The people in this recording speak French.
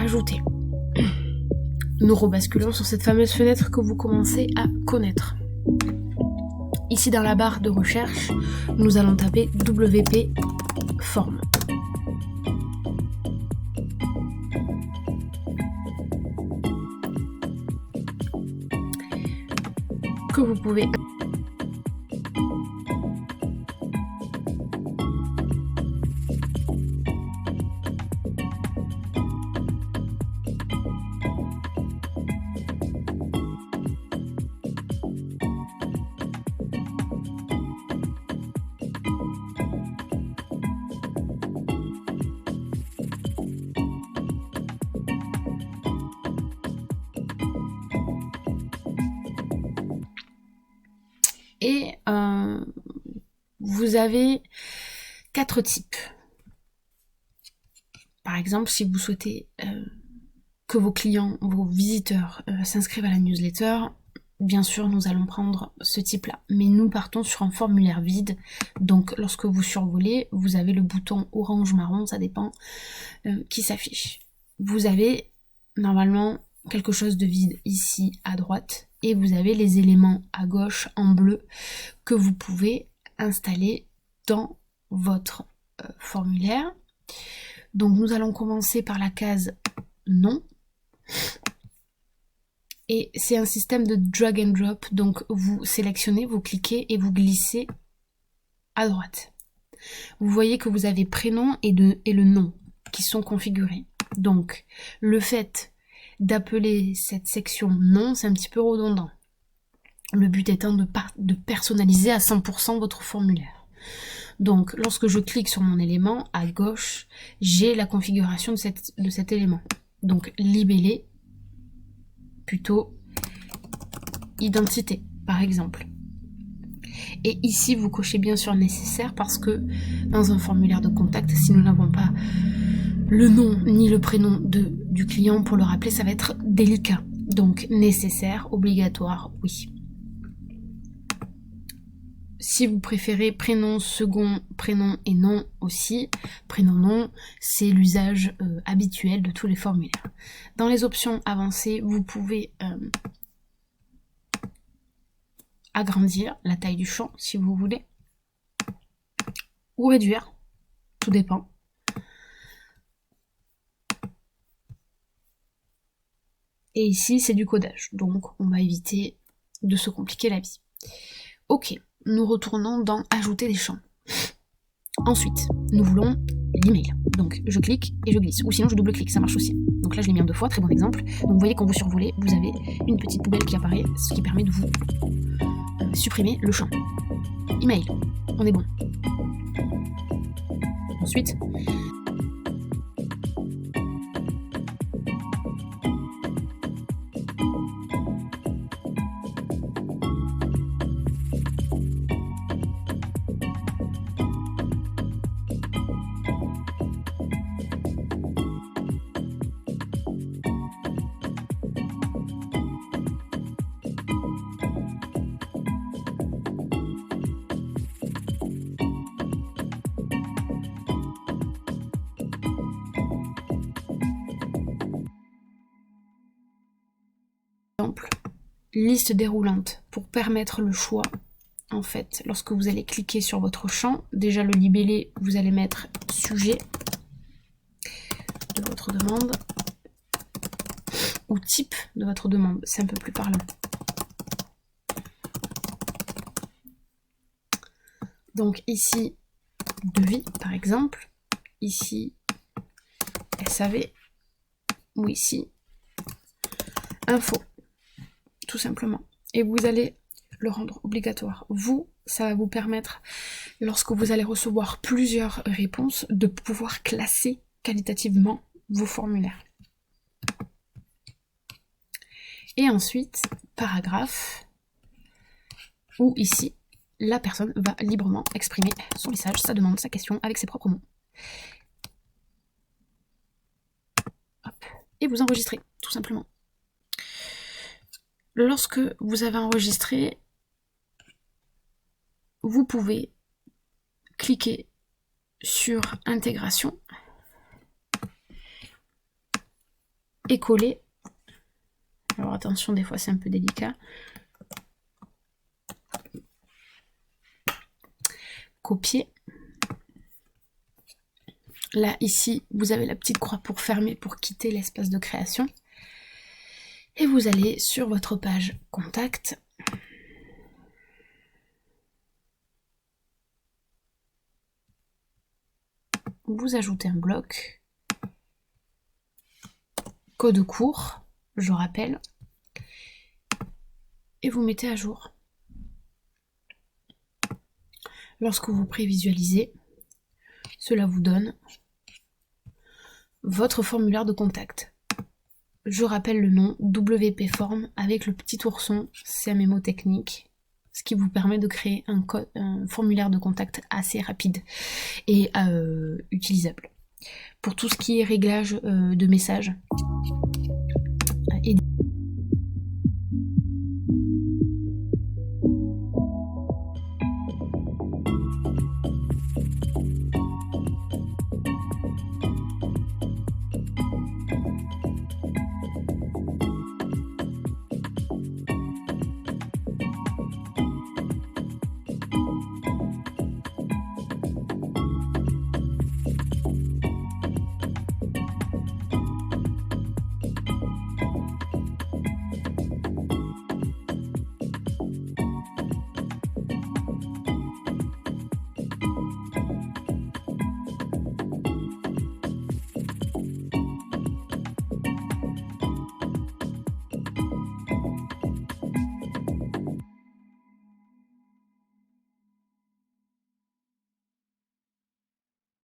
ajouter. Nous rebasculons sur cette fameuse fenêtre que vous commencez à connaître. Ici dans la barre de recherche, nous allons taper WP forme. Que vous pouvez et vous avez 4 types. Par exemple, si vous souhaitez que vos clients, vos visiteurs s'inscrivent à la newsletter, bien sûr, nous allons prendre ce type-là. Mais nous partons sur un formulaire vide. Donc, lorsque vous survolez, vous avez le bouton orange, marron, ça dépend, qui s'affiche. Vous avez normalement quelque chose de vide ici à droite. Et vous avez les éléments à gauche en bleu que vous pouvez installer dans votre formulaire. Donc nous allons commencer par la case non. Et c'est un système de drag and drop. Donc vous sélectionnez, vous cliquez et vous glissez à droite. Vous voyez que vous avez prénom et le nom qui sont configurés. Donc le fait d'appeler cette section non, c'est un petit peu redondant. Le but étant de personnaliser à 100% votre formulaire. Donc, lorsque je clique sur mon élément, à gauche, j'ai la configuration de cet élément. Donc, libellé, plutôt identité, par exemple. Et ici, vous cochez bien sûr nécessaire parce que dans un formulaire de contact, si nous n'avons pas le nom ni le prénom du client pour le rappeler, ça va être délicat. Donc nécessaire, obligatoire, oui. Si vous préférez prénom, second, prénom et nom aussi, prénom, nom, c'est l'usage habituel de tous les formulaires. Dans les options avancées, vous pouvez agrandir la taille du champ si vous voulez, ou réduire, tout dépend. Et ici, c'est du codage, donc on va éviter de se compliquer la vie. Ok, nous retournons dans Ajouter des champs. Ensuite, nous voulons l'email. Donc je clique et je glisse, ou sinon je double-clique, ça marche aussi. Donc là, je l'ai mis en 2 fois, très bon exemple. Donc vous voyez, quand vous survolez, vous avez une petite poubelle qui apparaît, ce qui permet de vous supprimer le champ. Email, on est bon. Ensuite, liste déroulante pour permettre le choix. En fait, lorsque vous allez cliquer sur votre champ, déjà le libellé, vous allez mettre sujet de votre demande ou type de votre demande, c'est un peu plus parlant. Donc ici, devis par exemple, ici SAV, ou ici info, tout simplement. Et vous allez le rendre obligatoire. Vous, ça va vous permettre, lorsque vous allez recevoir plusieurs réponses, de pouvoir classer qualitativement vos formulaires. Et ensuite, paragraphe, où ici, la personne va librement exprimer son message, sa demande, sa question, avec ses propres mots. Hop. Et vous enregistrez, tout simplement. Lorsque vous avez enregistré, vous pouvez cliquer sur intégration et coller. Alors attention, des fois c'est un peu délicat. Copier. Là, ici, vous avez la petite croix pour fermer, pour quitter l'espace de création. Et vous allez sur votre page Contact. Vous ajoutez un bloc. Code court, je rappelle. Et vous mettez à jour. Lorsque vous prévisualisez, cela vous donne votre formulaire de contact. Je rappelle le nom, WP Form avec le petit ourson, c'est un mémo technique, ce qui vous permet de créer un formulaire de contact assez rapide et utilisable. Pour tout ce qui est réglage de messages,